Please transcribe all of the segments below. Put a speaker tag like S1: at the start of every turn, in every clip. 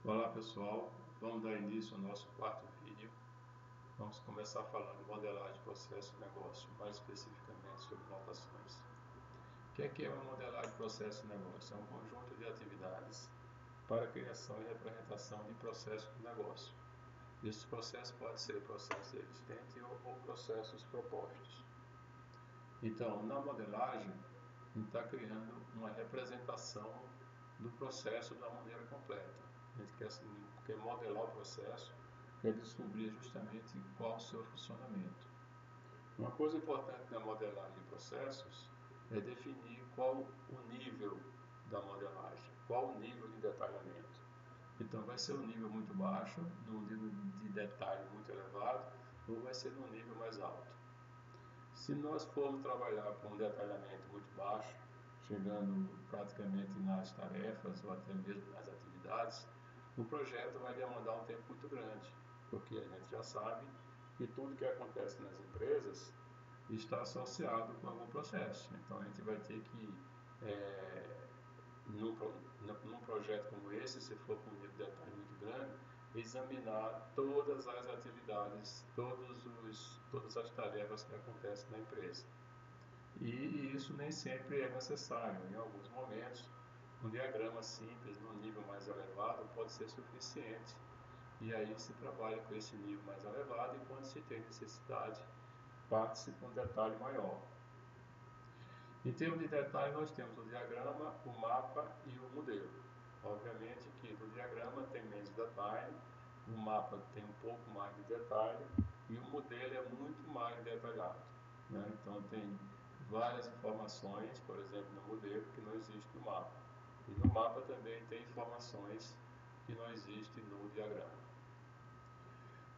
S1: Olá pessoal, vamos dar início ao nosso quarto vídeo. Vamos começar falando de modelagem de processo e negócio, mais especificamente sobre notações. O que é uma modelagem de processo e negócio? É um conjunto de atividades para a criação e representação de processos de negócio. Esses processos podem ser processos existentes ou processos propostos. Então, na modelagem, a gente está criando uma representação do processo de uma maneira completa. A gente quer modelar o processo, quer descobrir justamente qual o seu funcionamento. Uma coisa importante na modelagem de processos é definir qual o nível da modelagem, qual o nível de detalhamento. Então, vai ser um nível muito baixo, num nível de detalhe muito elevado, ou vai ser num nível mais alto. Se nós formos trabalhar com um detalhamento muito baixo, chegando praticamente nas tarefas ou até mesmo nas atividades, o projeto vai demandar um tempo muito grande, porque a gente já sabe que tudo que acontece nas empresas está associado com algum processo. Então a gente vai ter que, num projeto como esse, se for com um nível de detalhe muito grande, examinar todas as atividades, todas as tarefas que acontecem na empresa. E isso nem sempre é necessário. Em alguns momentos, um diagrama simples, num nível mais elevado, pode ser suficiente. E aí se trabalha com esse nível mais elevado e quando se tem necessidade, parte-se com um detalhe maior. Em termos de detalhe, nós temos o diagrama, o mapa e o modelo. Obviamente que no diagrama tem menos detalhe, o mapa tem um pouco mais de detalhe e o modelo é muito mais detalhado, né? Então tem várias informações, por exemplo, no modelo que não existe no mapa. E no mapa também tem informações que não existem no diagrama.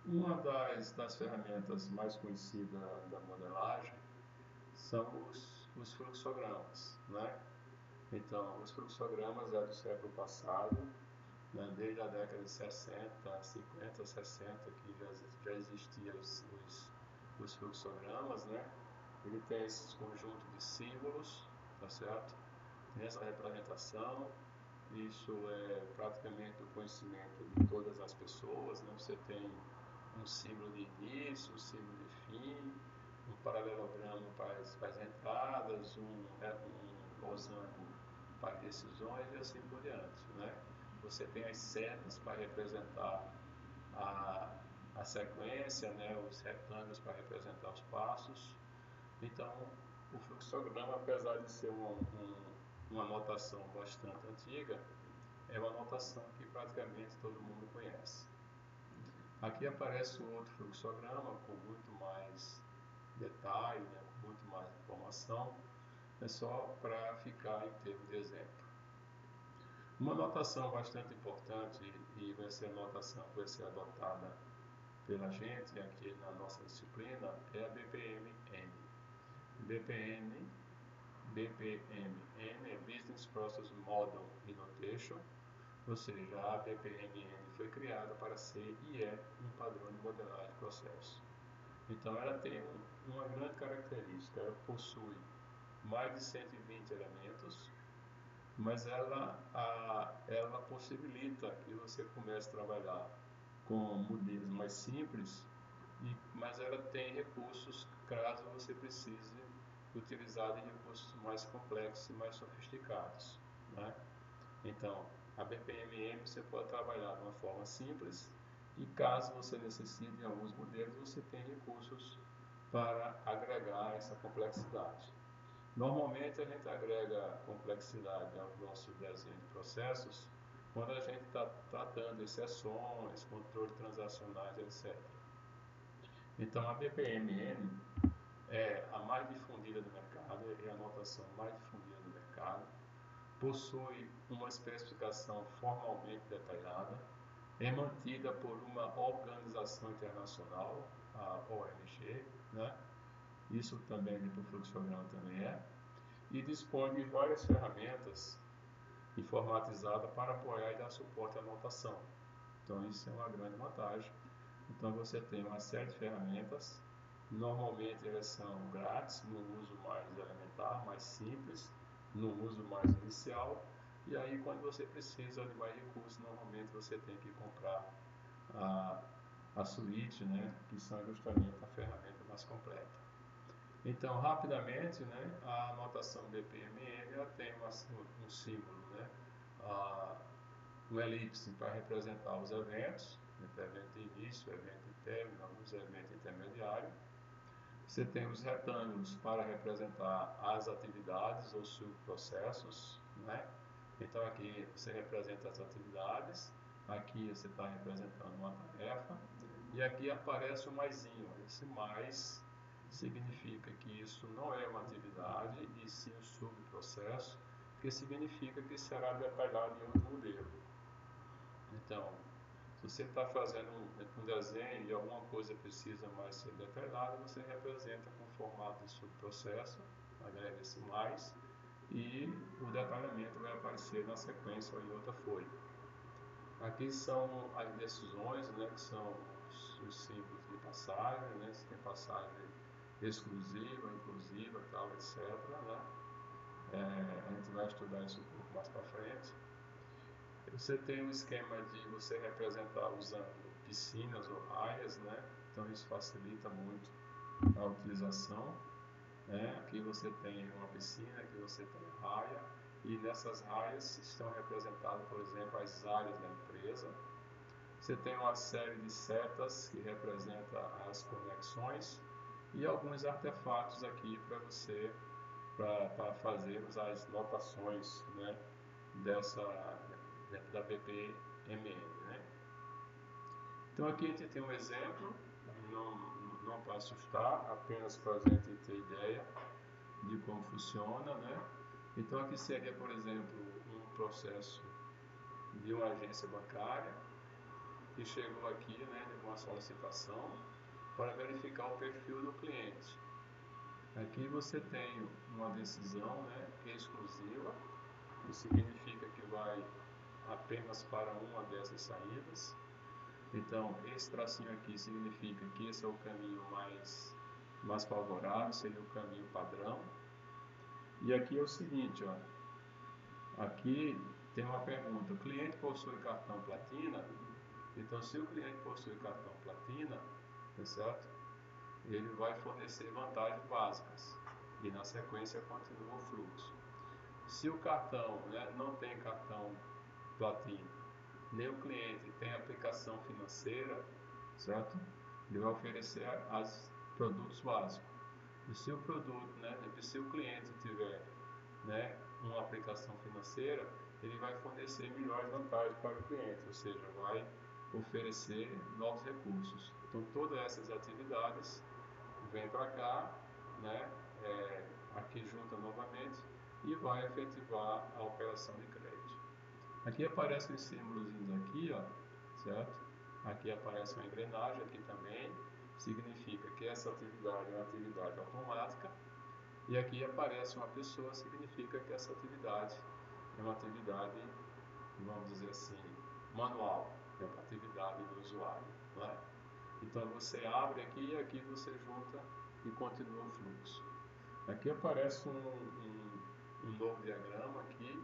S1: Uma das ferramentas mais conhecidas da modelagem são os fluxogramas, né? Então, os fluxogramas é do século passado, né? Desde a década de 60, 50, 60, que já existiam os fluxogramas, né? Ele tem esse conjunto de símbolos, tá certo? Tem essa representação, isso é praticamente o conhecimento de todas as pessoas, né? Você tem um símbolo de início, um símbolo de fim, um paralelogramo para as entradas, um losango para decisões e assim por diante, né? Você tem as setas para representar a sequência, né? Os retângulos para representar os passos. Então, o fluxograma, apesar de ser uma notação bastante antiga, é uma notação que praticamente todo mundo conhece. Aqui aparece o outro fluxograma com muito mais detalhe, né, com muito mais informação, é só para ficar em termos de exemplo. Uma notação bastante importante e vai ser a notação que vai ser adotada pela gente aqui na nossa disciplina é a BPMN. BPMN é Business Process Model Notation, ou seja, a BPMN foi criada para ser e é um padrão de modelagem de processo. Então ela tem uma grande característica, ela possui mais de 120 elementos, mas ela possibilita que você comece a trabalhar com modelos mais simples, mas ela tem recursos caso você precise utilizar de recursos mais complexos e mais sofisticados, né? Então, a BPMN você pode trabalhar de uma forma simples e caso você necessite em alguns modelos, você tem recursos para agregar essa complexidade. Normalmente a gente agrega complexidade ao nosso desenho de processos quando a gente está tratando exceções, controle transacionais, etc. Então a BPMN é a mais difundida do mercado, é a notação mais difundida do mercado, possui uma especificação formalmente detalhada, é mantida por uma organização internacional, a OMG, né? Isso também para o fluxograma também é, e dispõe de várias ferramentas informatizadas para apoiar e dar suporte à notação. Então isso é uma grande vantagem. Então você tem uma série de ferramentas, normalmente elas são grátis, no uso mais elementar, mais simples, no uso mais inicial, E aí, quando você precisa de mais recursos, normalmente você tem que comprar a suíte, né, que são justamente a ferramenta mais completa. Então, rapidamente, né, a notação BPMN ela tem um símbolo, né, um elipse para representar os eventos, evento de início, evento de término, alguns eventos intermediários. Você tem os retângulos para representar as atividades ou subprocessos, né? Então aqui você representa as atividades, aqui você está representando uma tarefa, e aqui aparece o maisinho. Esse mais significa que isso não é uma atividade, e sim um subprocesso, que significa que será detalhado em outro modelo. Então, se você está fazendo um desenho e alguma coisa precisa mais ser detalhada, você representa com formato de subprocesso, agrega esse mais, e o detalhamento vai aparecer na sequência ou em outra folha. Aqui são as decisões, né, que são os símbolos de passagem, né, se tem passagem exclusiva, inclusiva, tal, etc. Né? A gente vai estudar isso um pouco mais para frente. Você tem um esquema de você representar usando piscinas ou raias, né? Então isso facilita muito a utilização. Né? Aqui você tem uma piscina, aqui você tem raia, e nessas raias estão representadas, por exemplo, as áreas da empresa. Você tem uma série de setas que representa as conexões e alguns artefatos aqui para você, para fazermos as notações, né, dentro da BPMN, né? Então aqui a gente tem um exemplo, não para assustar, apenas para a gente ter ideia de como funciona, né? Então aqui seria, por exemplo, um processo de uma agência bancária que chegou aqui, né, de uma solicitação para verificar o perfil do cliente. Aqui você tem uma decisão, né, exclusiva, que significa que vai apenas para uma dessas saídas. Então, esse tracinho aqui significa que esse é o caminho mais favorável, seria o caminho padrão. E aqui é o seguinte, ó, aqui tem uma pergunta: o cliente possui cartão Platina? Então, se o cliente possui cartão Platina, tá certo? Ele vai fornecer vantagens básicas e na sequência continua o fluxo. Se o cartão, né, não tem cartão Platina, nem o cliente tem aplicação financeira, certo? Ele vai oferecer os produtos básicos. E se o produto, né, se o cliente tiver, né, uma aplicação financeira, ele vai fornecer melhores vantagens para o cliente, ou seja, vai oferecer novos recursos. Então todas essas atividades vem para cá, né, aqui junta novamente e vai efetivar a operação de crédito. Aqui aparecem os símbolos aqui, ó, certo? Aqui aparece uma engrenagem, aqui também significa que essa atividade é uma atividade automática, e aqui aparece uma pessoa, significa que essa atividade é uma atividade, vamos dizer assim, manual, é uma atividade do usuário, não é? Então você abre aqui e aqui você junta e continua o fluxo. Aqui aparece um novo diagrama aqui,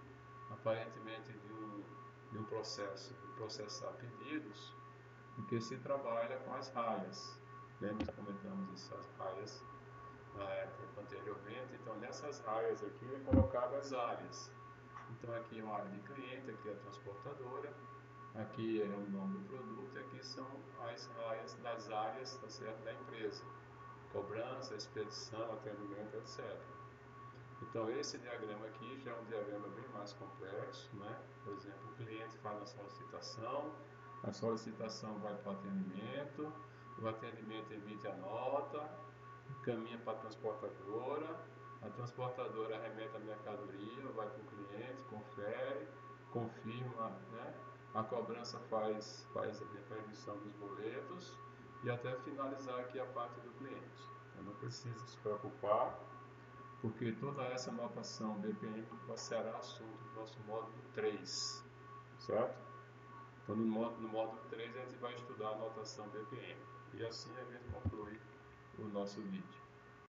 S1: aparentemente de um processo de processar pedidos, porque se trabalha com as raias. Lembra que comentamos essas raias anteriormente? Então nessas raias aqui é colocado as áreas. Então aqui é uma área de cliente, aqui é a transportadora, aqui é o nome do produto e aqui são as raias das áreas, tá certo, da empresa. Cobrança, expedição, atendimento, etc. Então esse diagrama aqui já é um diagrama bem mais complexo, né? Por exemplo, o cliente faz a solicitação vai para o atendimento emite a nota, caminha para a transportadora remete a mercadoria, vai para o cliente, confere, confirma, né? A cobrança faz a emissão dos boletos e até finalizar aqui a parte do cliente. Então não precisa se preocupar, porque toda essa notação BPM será assunto do nosso módulo 3, certo? Então no módulo 3 a gente vai estudar a notação BPM e assim a gente conclui o nosso vídeo.